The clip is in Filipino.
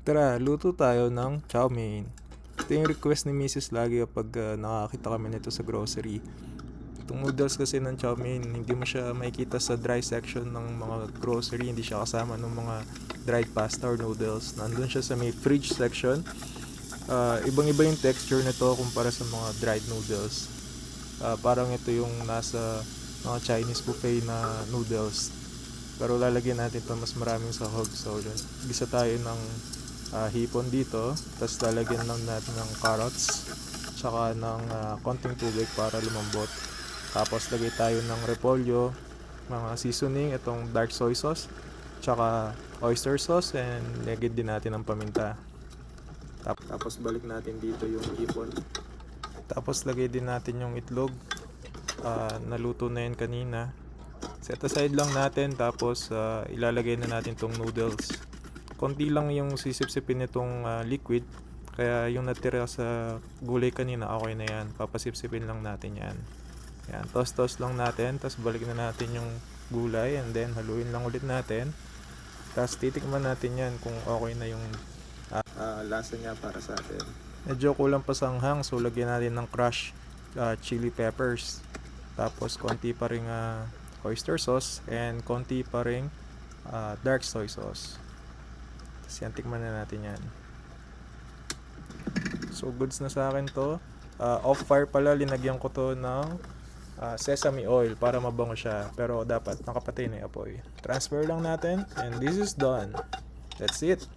Tara, luto tayo ng chow mein. Ito yung request ni Mrs. lagi kapag nakakita kami nito sa grocery. Itong noodles kasi ng chow mein, hindi mo siya makikita sa dry section ng mga grocery. Hindi siya kasama ng mga dried pasta or noodles. Nandun siya sa may fridge section. Ibang-iba yung texture nito kumpara sa mga dried noodles. Parang ito yung nasa mga Chinese buffet na noodles. Pero lalagyan natin ito mas maraming sahog. So, gisa tayo ng hipon dito. Tapos lalagyan lang natin ng carrots. Tsaka ng konting tubig para lumambot. Tapos lagay tayo ng repolyo, mga seasoning, itong dark soy sauce, tsaka oyster sauce, and lagyan din natin ng paminta. Tapos balik natin dito yung hipon. Tapos lagay din natin yung itlog. Naluto na yun kanina. Set aside lang natin, tapos ilalagay na natin tong noodles. Konti lang yung sisipsipin nitong liquid. Kaya yung natira sa gulay kanina, okay na yan. Papasipsipin lang natin yan. Yan, toss-toss lang natin. Tapos balik na natin yung gulay. And then haluin lang ulit natin. Tapos titikman natin yan kung okay na yung lasa niya para sa atin. Medyo kulang pa sa anghang. So lagyan natin ng crushed chili peppers. Tapos konti pa ring oyster sauce. And konti pa ring dark soy sauce. Tapos yan, tikman na natin yan. So goods na sa akin to. Off fire pala, linagyan ko to ng sesame oil para mabango siya. Pero dapat nakapatay na yung apoy. Transfer lang natin and this is done. That's it.